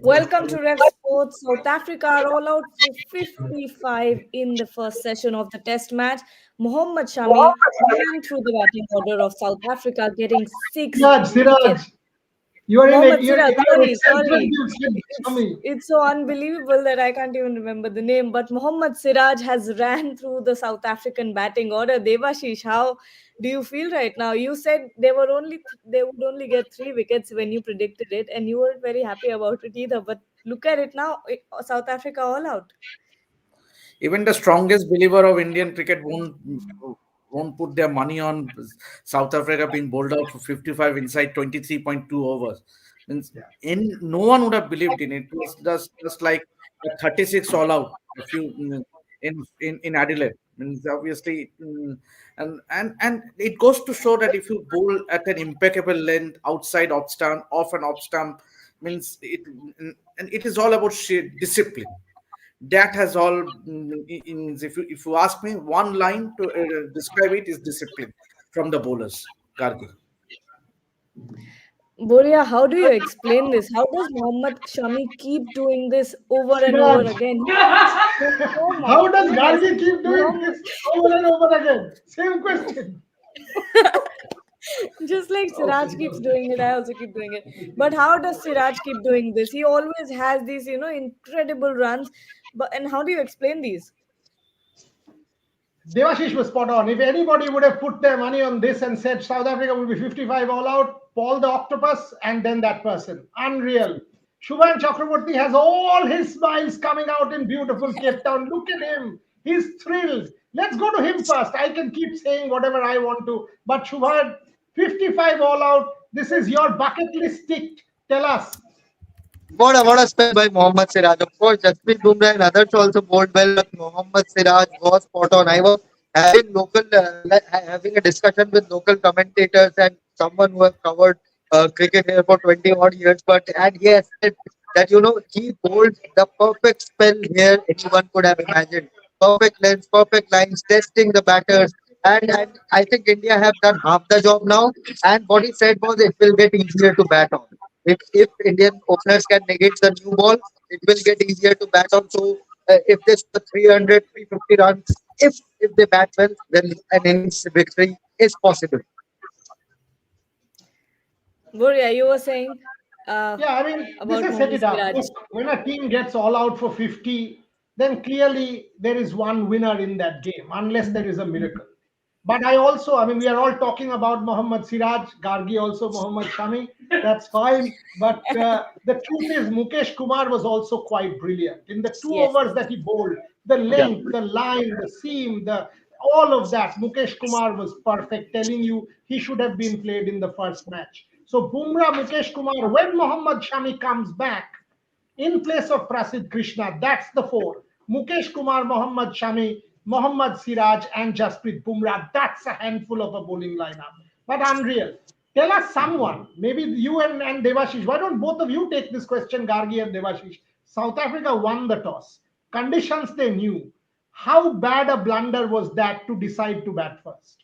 Welcome to Ref Sports. South Africa are all out for 55 in the first session of the test match. Mohammad Shami ran through the batting order of South Africa, getting six Siraj, wickets. you are in Mohammad you're Siraj, sorry. you said It's Shami. it's so unbelievable that I can't even remember the name. But Mohammad Siraj has ran through the South African batting order. Devashish, how do you feel right now? You said they would only get 3 wickets when you predicted it, and you weren't very happy about it either. But look at it now, South Africa all out. Even the strongest believer of Indian cricket won't put their money on South Africa being bowled out for 55 inside 23.2 overs. Means Yeah. no one would have believed in it. It was just like a 36 all out a few in Adelaide. Means obviously, and it goes to show that if you bowl at an impeccable length outside off and off stump, means it and it is all about sheer discipline. That has all if you ask me one line to describe it is discipline from the bowlers, Gargi. Boria, how do you explain this? How does Mohammad Shami keep doing this over and over Siraj, again? There's so much. how does Yes, Gargi keep doing Mohammad. this over and over again? Same question. Just like Siraj Okay. keeps doing it, I also keep doing it. But how does Siraj keep doing this? He always has these, incredible runs. But and how do you explain these? Devashish was spot on. If anybody would have put their money on this and said South Africa will be 55 all out, Paul the Octopus, and then that person. Unreal. Shubhan Chakraborty has all his smiles coming out in beautiful Cape Town. Look at him. He's thrilled. Let's go to him first. I can keep saying whatever I want to. But Shubhan, 55 all out. This is your bucket list ticked. Tell us. What a spell by Mohammad Siraj. Of course, Jasprit Bumrah and others also bowled well, but Mohammad Siraj was spot on. I was having a discussion with local commentators and someone who has covered cricket here for 20 odd years, and he has said that he bowled the perfect spell here anyone could have imagined. Perfect lengths, perfect lines, testing the batters. And I think India have done half the job now. And what he said was it will get easier to bat on. If Indian openers can negate the new ball, it will get easier to bat on. So if they score 300, 350 runs, if they bat well, then an innings victory is possible. Boria, you were saying Yeah, I mean, this about is set Mohammad it up. Siraj. Look, when a team gets all out for 50, then clearly there is one winner in that game, unless there is a miracle. But I mean, we are all talking about Mohammad Siraj, Gargi also Mohammad Shami. That's fine. But the truth is, Mukesh Kumar was also quite brilliant. In the two Yes. overs that he bowled, the Yeah. length, the line, the seam, the all of that, Mukesh Kumar was perfect, telling you he should have been played in the first match. So Bumrah, Mukesh Kumar, when Mohammad Shami comes back, in place of Prasid Krishna. That's the four. Mukesh Kumar, Mohammad Shami, Mohammad Siraj, and Jasprit Bumrah. That's a handful of a bowling lineup. But unreal. Tell us someone, maybe you and Devashish, why don't both of you take this question, Gargi and Devashish? South Africa won the toss. Conditions they knew. How bad a blunder was that to decide to bat first?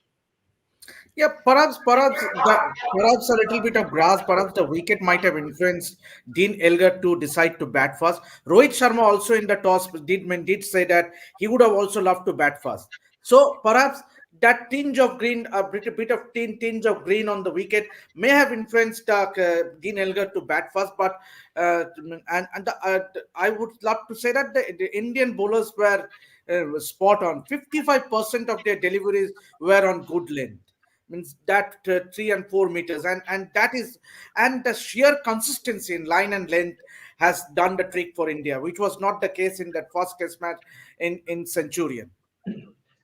Yeah, perhaps a little bit of grass, perhaps the wicket might have influenced Dean Elgar to decide to bat first. Rohit Sharma also in the toss did say that he would have also loved to bat first. So perhaps that tinge of green, a bit of tinge of green on the wicket may have influenced Dean Elgar to bat first. But I would love to say that the Indian bowlers were spot on. 55% of their deliveries were on good length, means that 3 and 4 meters, and that is, and the sheer consistency in line and length has done the trick for India, which was not the case in that first test match in Centurion.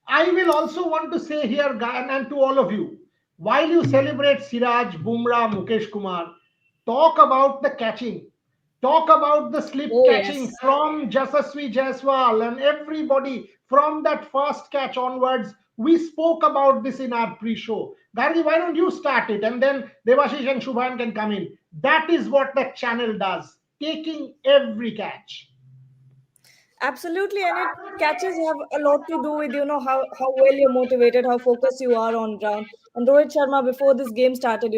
I will also want to say here, and to all of you, while you celebrate Siraj, Bumrah, Mukesh Kumar, talk about the catching. Talk about the slip Oh catching yes. from Jasasvi Jaiswal and everybody from that first catch onwards. We spoke about this in our pre-show. Gargi, why don't you start it? And then Devashish and Shubhan can come in. That is what that channel does, taking every catch. Absolutely, and it catches have a lot to do with how well you're motivated, how focused you are on ground. And Rohit Sharma before this game started,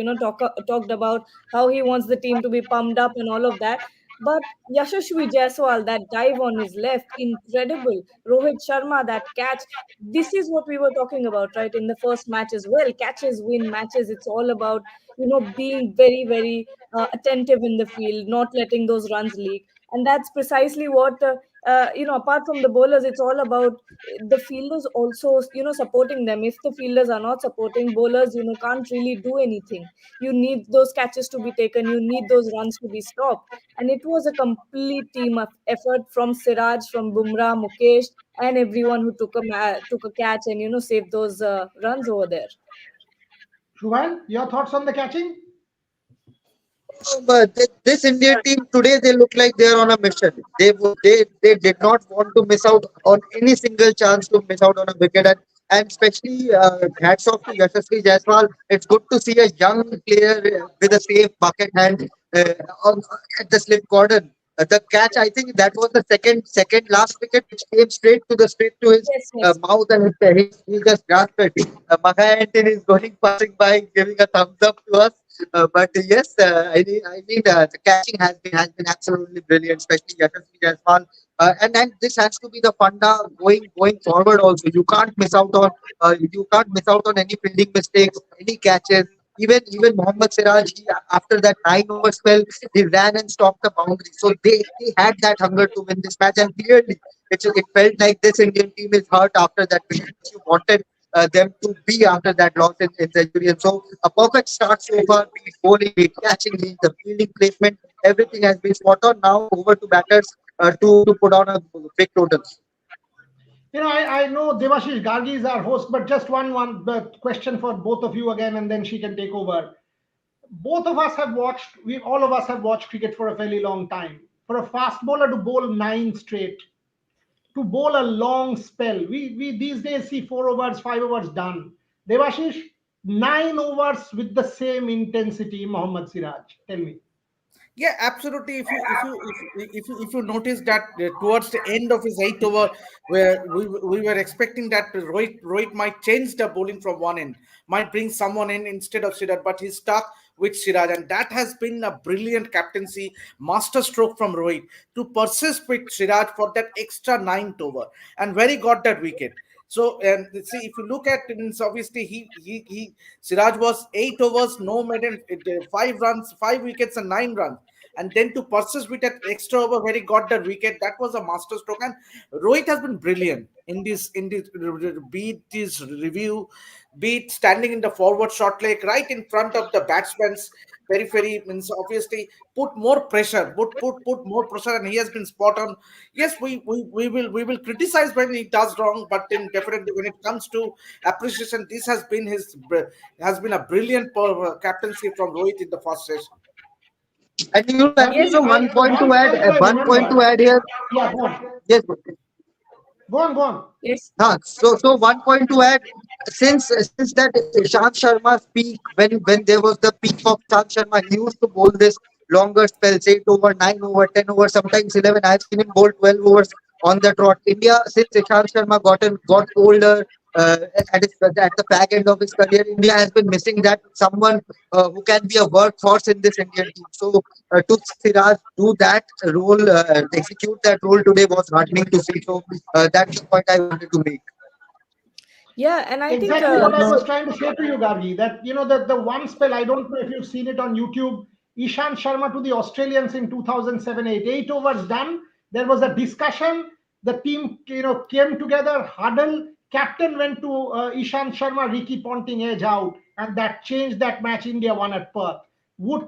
talked about how he wants the team to be pumped up and all of that. But Yashasvi Jaiswal, that dive on his left, incredible. Rohit Sharma, that catch. This is what we were talking about, right? In the first match as well. Catches win matches. It's all about being very very attentive in the field, not letting those runs leak, and that's precisely what. Apart from the bowlers, it's all about the fielders also, supporting them. If the fielders are not supporting bowlers, can't really do anything. You need those catches to be taken. You need those runs to be stopped. And it was a complete team of effort from Siraj, from Bumrah, Mukesh, and everyone who took a catch and saved those runs over there. Shubhan, your thoughts on the catching? But this Indian team today, they look like they are on a mission. They did not want to miss out on any single chance to miss out on a wicket, and especially hats off to Yashasvi Jaiswal. It's good to see a young player with a safe bucket hand on, at the slip corner. The catch, I think that was the second last wicket, which came straight to his Yes, yes. mouth, and he just grasped it. Mahayant is going passing by, giving a thumbs up to us. But yes, the catching has been absolutely brilliant, especially Yashasvi Jaiswal. And this has to be the funda going forward. Also, you can't miss out on any fielding mistakes, any catches. Even Mohammad Siraj, after that 9 over spell, he ran and stopped the boundary. So they had that hunger to win this match, and clearly it felt like this Indian team is hurt after that win, which you wanted them to be after that loss in century. And so a perfect start so far, be it bowling, be it catching, be it the fielding placement, everything has been spot on. Now over to batters to put on a big totals. I know Devashish Gargi is our host, but just one question for both of you again, and then she can take over. Both of us have watched, we all of us have watched cricket for a fairly long time. For a fast bowler to bowl nine straight, to bowl a long spell, we these days see 4 overs, 5 overs done. Devashish, 9 overs with the same intensity, Mohammad Siraj. Tell me. Yeah, absolutely. If you notice that towards the end of his eighth over, where we were expecting that Rohit might change the bowling from one end, might bring someone in instead of Siraj, but he's stuck with Siraj, and that has been a brilliant captaincy master stroke from Rohit to persist with Siraj for that extra ninth over, and where he got that wicket. So see, if you look at it, it's obviously he Siraj was 8 overs, no maiden, 5 runs, 5 wickets, and 9 runs. And then to persist with that extra over where he got that wicket, that was a masterstroke. And Rohit has been brilliant in this beat his review, beat standing in the forward short leg right in front of the batsman's periphery, means obviously put more pressure, and he has been spot on. Yes, we will criticize when he does wrong, but then definitely when it comes to appreciation, this has been a brilliant captaincy from Rohit in the first session. And Yes, Gargi, one point I one point to remember. add here. Yeah, go on. Yes. Go on, go on. yes. So one point to add, since that Shant Sharma's peak, when there was the peak of Shant Sharma, he used to bowl this longer spells, 8 over, 9 over, 10 over, sometimes 11. I've seen him bowl 12 overs on the trot. India, since Shant Sharma got older, at the back end of his career, India has been missing that someone who can be a workhorse in this Indian team. So to Siraj do that role, execute that role today was heartening to see. So that's the point I wanted to make. Yeah, and I think Exactly what I was trying to say to you, Gargi. That that the one spell, I don't know if you've seen it on YouTube. Ishant Sharma to the Australians in 2007, 8 overs done. There was a discussion. The team came together, huddle. Captain went to Ishant Sharma, Ricky Ponting edge out, and that changed that match. India won at Perth.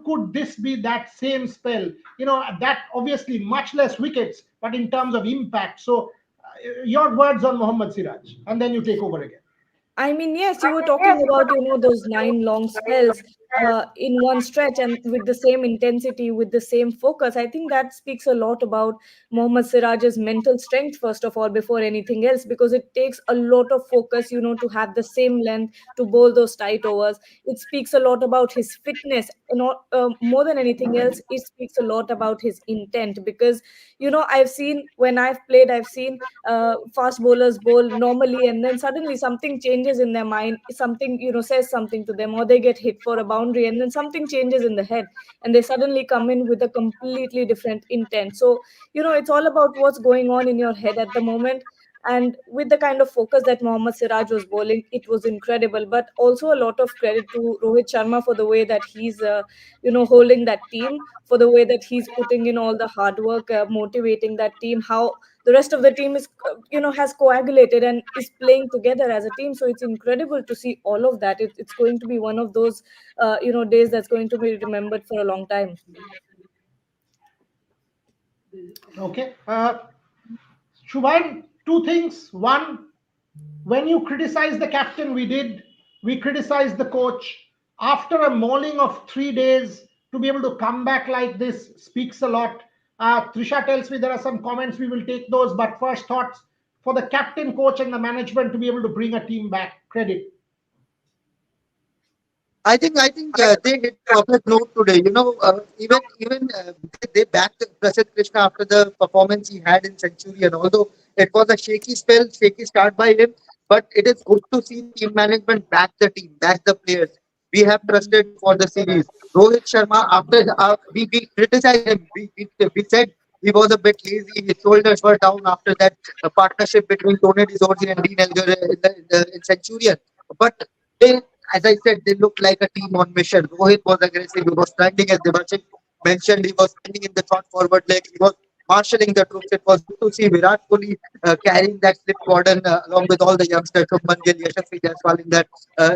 Could this be that same spell? That obviously much less wickets, but in terms of impact. So, your words on Mohammad Siraj, and then you take over again. I mean, yes, you were talking about, those nine long spells. in one stretch and with the same intensity, with the same focus. I think that speaks a lot about Mohammad Siraj's mental strength, first of all, before anything else, because it takes a lot of focus, to have the same length to bowl those tight overs. It speaks a lot about his fitness, not more than anything else. It speaks a lot about his intent, because I've seen, when I've played, I've seen fast bowlers bowl normally, and then suddenly something changes in their mind, something says something to them, or they get hit for a boundary, and then something changes in the head, and they suddenly come in with a completely different intent. So it's all about what's going on in your head at the moment. And with the kind of focus that Mohammad Siraj was bowling, it was incredible. But also a lot of credit to Rohit Sharma for the way that he's, holding that team, for the way that he's putting in all the hard work, motivating that team. How the rest of the team is, has coagulated and is playing together as a team. So it's incredible to see all of that. It's going to be one of those, days that's going to be remembered for a long time. Okay. Shubhan, two things. One, when you criticize the captain, we criticized the coach. After a mauling of 3 days, to be able to come back like this speaks a lot. Trisha tells me there are some comments, we will take those, but first thoughts for the captain, coach, and the management to be able to bring a team back. Credit. I think they hit perfect note today. Even they backed Prasid Krishna after the performance he had in Centurion. Although it was a shaky spell, shaky start by him, but it is good to see team management back the team, back the players. We have trusted for the series. Rohit Sharma, after we criticized him, we said he was a bit lazy. His shoulders were down after that partnership between Tony Rizorzi and Dean Elgar in Centurion. But they, as I said, they looked like a team on mission. Rohit was aggressive. He was standing, as Devachin mentioned, he was standing in the short forward leg. He was marshalling the troops. It was good to see Virat Kohli carrying that slip cordon along with all the youngsters, Shubman Gill, Yashasvi Jaiswal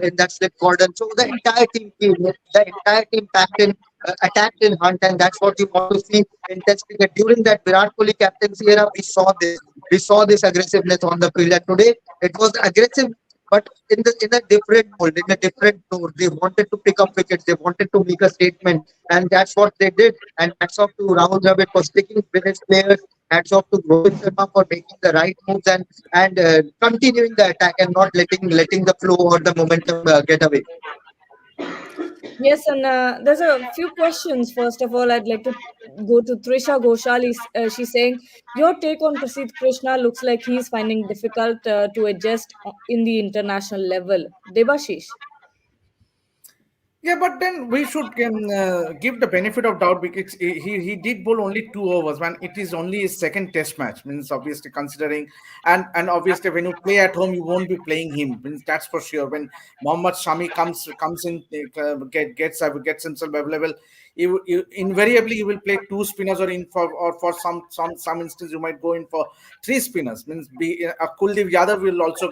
in that slip cordon. So the entire team packed in, attacked in hunt, and that's what you want to see in Test cricket. During that Virat Kohli captaincy era, we saw this. We saw this aggressiveness on the field, and today it was aggressive, but in a different mold, in a different tone. They wanted to pick up wickets. They wanted to make a statement, and that's what they did. And hats off to Rahul Dravid for sticking with his players. Hats off to Rohit Sharma for making the right moves and continuing the attack and not letting the flow or the momentum get away. Yes, and there's a few questions. First of all, I'd like to go to Trisha Ghoshali. She's saying, your take on Prasidh Krishna looks like he's finding difficult to adjust in the international level. Debashish. Yeah, but then we should give the benefit of doubt because he did bowl only 2 overs, man. It is only his second test match, means obviously considering, and obviously when you play at home, you won't be playing him, means that's for sure. When Mohammad Shami comes in, gets himself available, you invariably you will play two spinners, or for some instance you might go in for three spinners. Means Kuldeep Yadav will also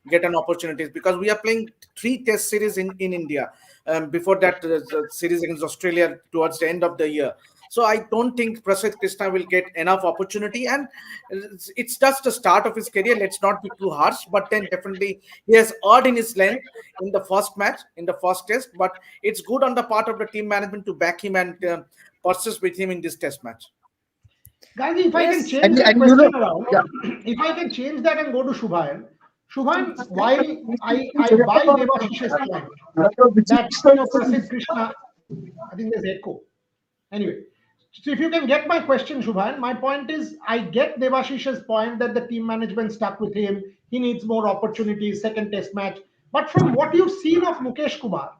get an opportunities because we are playing three test series in India. Before that the series against Australia towards the end of the year. So I don't think Prasidh Krishna will get enough opportunity, and it's just the start of his career. Let's not be too harsh, but then definitely he has earned in his length in the first match, in the first test. But it's good on the part of the team management to back him and persist with him in this test match. Guys, if I can Yes. change And that and question around, if I can change that and go to Shubhan. Shubhan, while I buy Devashish's point that Prasidh Krishna, I think there's echo. Anyway, so if you can get my question, Shubhan, my point is I get Devashish's point that the team management stuck with him. He needs more opportunities, second test match. But from what you've seen of Mukesh Kumar,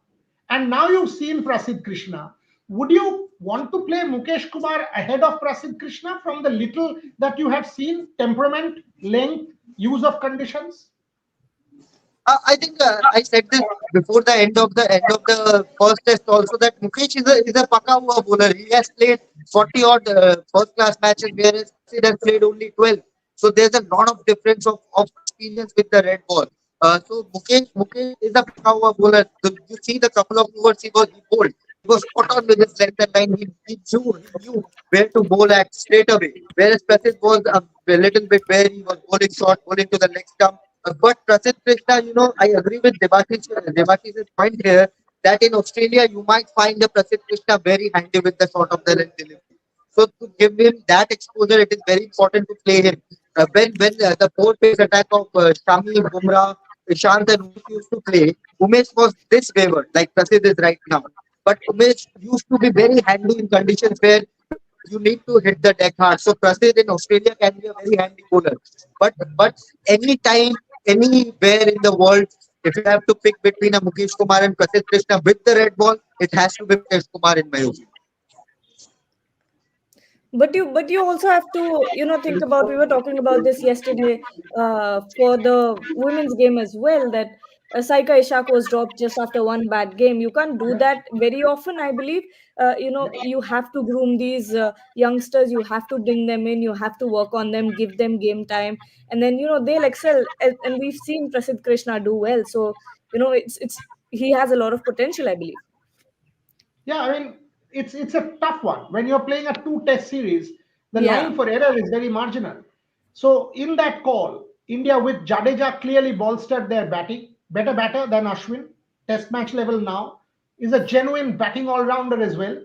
and now you've seen Prasidh Krishna, would you want to play Mukesh Kumar ahead of Prasidh Krishna from the little that you have seen, temperament, length, use of conditions? I think I said this before the end of the first test also, that Mukesh is a paka hua bowler. He has played 40 odd first class matches, whereas Sid has played only 12. So there's a lot of difference of experience with the red ball. So Mukesh is a paka hua bowler. So you see the couple of overs he bowled. He was spot on with his length and line. He knew where to bowl at straight away. Whereas Prasid was a little bit wary. He was bowling short, bowling to the leg stump. But Prasid Krishna, I agree with Devashish's point here that in Australia you might find the Prasidh Krishna very handy with the short of the leg delivery. So to give him that exposure, it is very important to play him. When the four pace attack of Shami, Bumrah, Ishant and Umesh used to play, Umesh was this wayward like Prasidh is right now. But Umesh used to be very handy in conditions where you need to hit the deck hard. So Prasidh in Australia can be a very handy bowler. But anytime, anywhere in the world, if you have to pick between a Mukesh Kumar and Prasidh Krishna with the red ball, it has to be Mukesh Kumar in my opinion. But you also have to, think about, we were talking about this yesterday, for the women's game as well, that Saika Ishak was dropped just after one bad game. You can't do that very often, I believe. You have to groom these youngsters, you have to bring them in, you have to work on them, give them game time, and then they'll excel. And we've seen Prasidh Krishna do well, so it's he has a lot of potential, I believe. Yeah, I mean, it's a tough one. When you're playing a two-test series, the Yeah. line for error is very marginal. So in that call, India with Jadeja clearly bolstered their batting, better batter than Ashwin, test match level now, is a genuine batting all-rounder as well.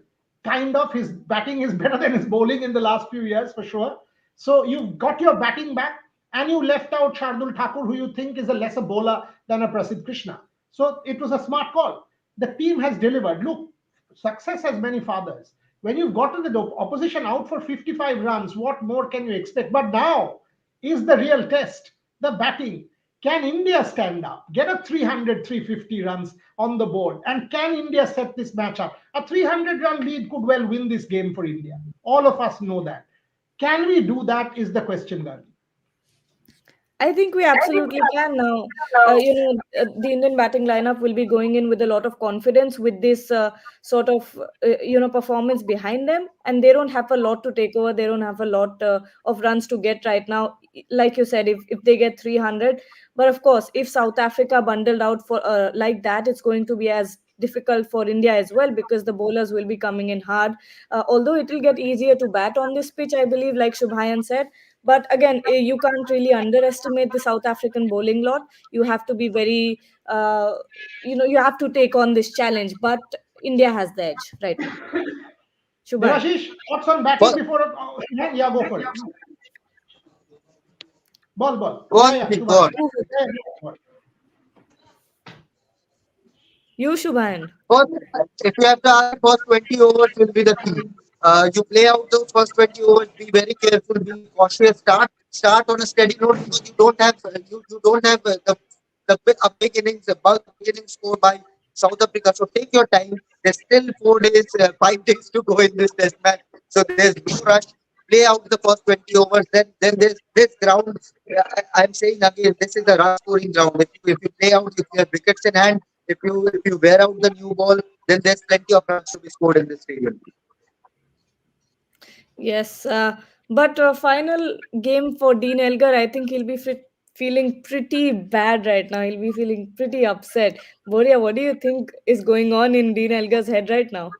Kind of his batting is better than his bowling in the last few years for sure. So you've got your batting back, and you left out Shardul Thakur, who you think is a lesser bowler than a Prasidh Krishna. So it was a smart call. The team has delivered. Look, success has many fathers. When you've gotten the opposition out for 55 runs, what more can you expect? But now is the real test, the batting. Can India stand up, get a 300, 350 runs on the board? And can India set this match up? A 300-run lead could well win this game for India. All of us know that. Can we do that is the question, Gandhi. I think we absolutely can now. The Indian batting lineup will be going in with a lot of confidence with this sort of performance behind them, and they don't have a lot to take over. They don't have a lot of runs to get right now. Like you said, if they get 300, but of course, if South Africa bundled out for like that, it's going to be as difficult for India as well, because the bowlers will be coming in hard. Although it will get easier to bat on this pitch, I believe, like Shubhayan said. But again, you can't really underestimate the South African bowling lot. You have to be very, you have to take on this challenge. But India has the edge right now. Shubhayan. Devashish, thoughts on batting First, before? Yeah, go for it. Ball, ball. go Yeah, on, yeah, Pratik, go Shubham. on. You, Yeah, you Shubhayan. First, if you have to ask, first 20 overs will be the key. You play out those first 20 overs. Be very careful. Be cautious. Start on a steady note because you don't have a big innings, a big innings score by South Africa. So take your time. There's still 4 days, 5 days to go in this test match. So there's no rush. Play out the first 20 overs. Then there's this ground. I'm saying again, this is a run scoring ground. If you play out, if you have wickets in hand, if you wear out the new ball, then there's plenty of runs to be scored in this stadium. Yes. But final game for Dean Elgar, I think he'll be feeling pretty bad right now. He'll be feeling pretty upset. Boria, what do you think is going on in Dean Elgar's head right now?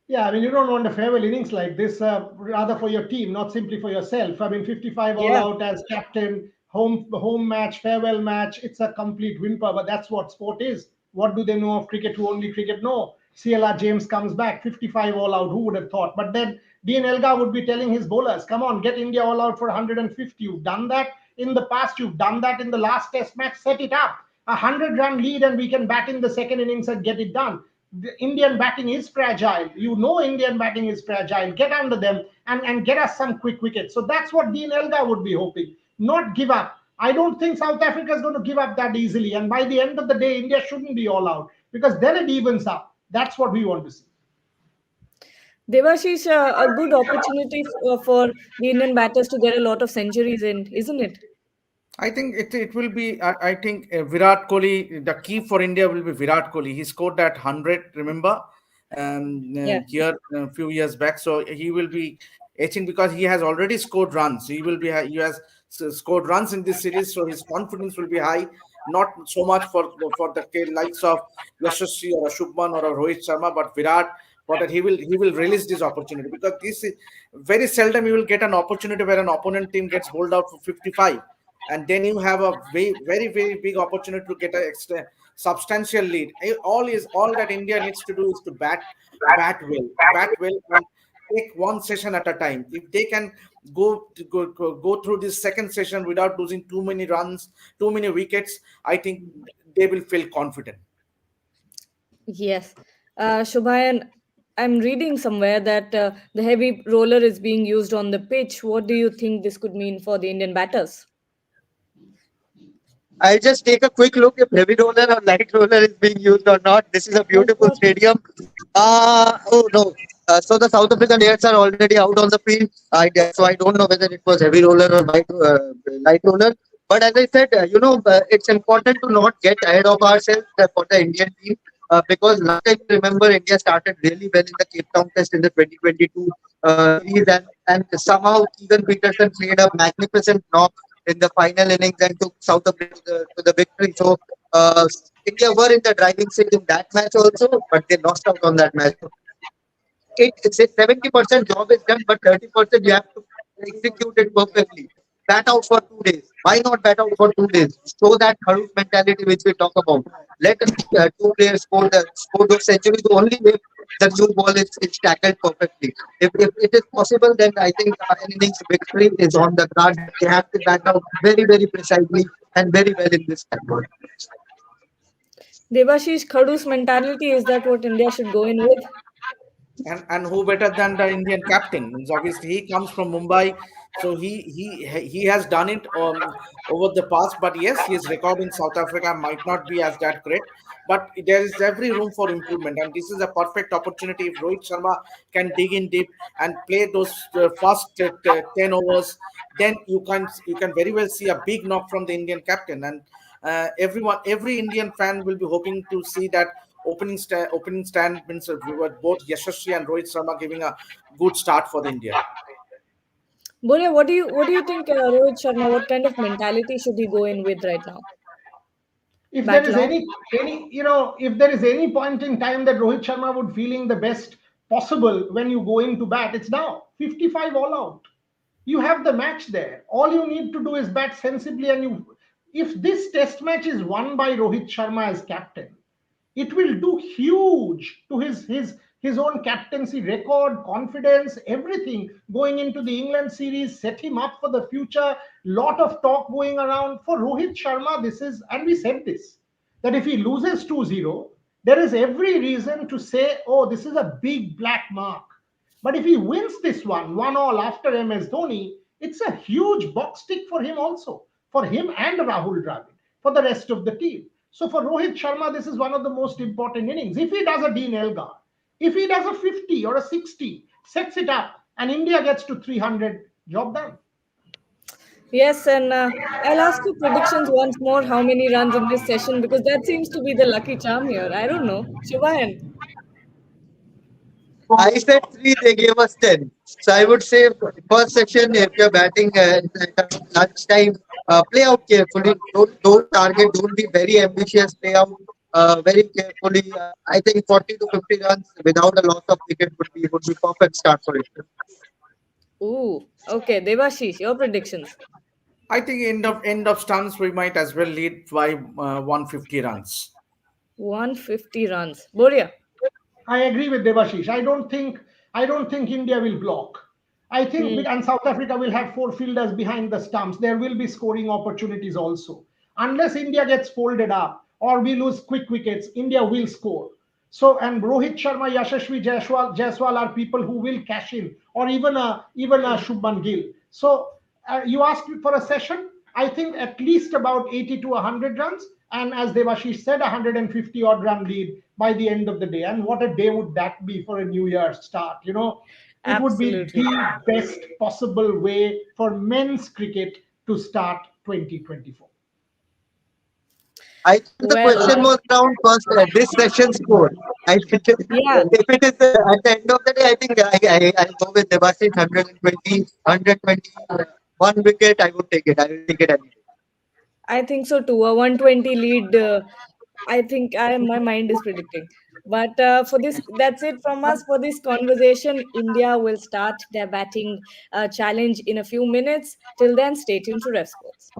Yeah, I mean, you don't want a farewell innings like this, rather for your team, not simply for yourself. I mean, 55 all Yeah. out as captain, home match, farewell match. It's a complete whimper, but that's what sport is. What do they know of cricket? Who only cricket know? CLR James comes back, 55 all out. Who would have thought? But then Dean Elgar would be telling his bowlers, "Come on, get India all out for 150. You've done that in the past. You've done that in the last Test match. Set it up. 100-run lead, and we can bat in the second innings and get it done." The Indian batting is fragile. You know Indian batting is fragile. Get under them and get us some quick wickets. So that's what Dean Elgar would be hoping. Not give up. I don't think South Africa is going to give up that easily. And by the end of the day, India shouldn't be all out because then it evens up. That's what we want to see. Devashish, a good opportunity for the Indian batters to get a lot of centuries in, isn't it? I think it will be. I think Virat Kohli. The key for India will be Virat Kohli. He scored that 100. Remember, Yeah. here a few years back. So he will be etching because he has already scored runs. He will be. He has scored runs in this series, so his confidence will be high. Not so much for the likes of Yashasvi or a Shubman or a Rohit Sharma, but Virat. For that he will release this opportunity because this is very seldom you will get an opportunity where an opponent team gets bowled out for 55, and then you have a very very very big opportunity to get an extra substantial lead. All that India needs to do is to bat well, and take one session at a time. If they can go through this second session without losing too many runs, too many wickets, I think they will feel confident. Yes. Shubhayan, I'm reading somewhere that the heavy roller is being used on the pitch. What do you think this could mean for the Indian batters? I'll just take a quick look if heavy roller or light roller is being used or not. This is a Yes, beautiful sir. stadium. Oh no. So the South African airs are already out on the field. So I don't know whether it was heavy roller or light roller. But as I said, it's important to not get ahead of ourselves for the Indian team. Because last time you remember, India started really well in the Cape Town Test in the 2022 series, and somehow Keegan Peterson played a magnificent knock in the final innings and took South Africa to the victory. So uh, India were in the driving seat in that match also, but they lost out on that match. So it's a 70% job is done, but 30% you have to execute it perfectly. Bat out for 2 days. Why not bat out for 2 days? Show that Haroon mentality which we talk about. Let two players score those centuries only if the new ball is tackled perfectly. If it is possible, then I think an innings victory is on the card. But they have to bat out very, very precisely and very well in this time. Devashish Khadu's mentality, is that what India should go in with? And who better than the Indian captain? Means obviously he comes from Mumbai, so he has done it over the past. But yes, his record in South Africa might not be as that great, but there is every room for improvement, and this is a perfect opportunity if Rohit Sharma can dig in deep and play those first 10 overs. Then you can very well see a big knock from the Indian captain, and every Indian fan will be hoping to see that opening stand means with both Yashasvi and Rohit Sharma giving a good start for the India. Boria, what do you think, Rohit Sharma? What kind of mentality should he go in with right now? If there is Battle on. if there is any point in time that Rohit Sharma would feeling the best possible when you go into bat, it's now. 55 all out. You have the match there. All you need to do is bat sensibly, and you. If this Test match is won by Rohit Sharma as captain, it will do huge to his own captaincy record, confidence, everything going into the England series, set him up for the future. Lot of talk going around for Rohit Sharma. This is, and we said this, that if he loses 2-0, there is every reason to say, oh, this is a big black mark. But if he wins this one all after MS Dhoni, it's a huge box tick for him also, for him and Rahul Dravid, for the rest of the team. So for Rohit Sharma, this is one of the most important innings. If he does a Dean Elgar, if he does a 50 or a 60, sets it up, and India gets to 300, job done. Yes, and I'll ask you predictions once more. How many runs in this session? Because that seems to be the lucky charm here. I don't know. Shubhayan. I said three, they gave us 10. So I would say first section, if you're batting at lunchtime, play out carefully. Don't target, don't be very ambitious. Play out very carefully. I think 40 to 50 runs without a loss of wicket would be perfect start for it. Ooh, okay. Devashish, your predictions. I think end of stunts we might as well lead by 150 runs. 150 runs. Boria. I agree with Devashish. I don't think India will block. I think Hmm, and South Africa will have four fielders behind the stumps. There will be scoring opportunities also. Unless India gets folded up or we lose quick wickets, India will score. So and Rohit Sharma, Yashasvi Jaiswal are people who will cash in, or even a Shubman Gill. So you asked me for a session. I think at least about 80 to 100 runs, and as Devashish said, 150 odd run lead by the end of the day. And what a day would that be for a New Year start? It would be absolutely. the best possible way for men's cricket to start 2024. I thought the Well, question was around first this session score. I think yeah, if it is at the end of the day, I think I'll go with Devashish 120, 120, one wicket. I would take it. I will take it any day. I think so too. A 120 lead. I think my mind is predicting. But for this, that's it from us for this conversation. India will start their batting challenge in a few minutes. Till then, stay tuned to Ref Sports.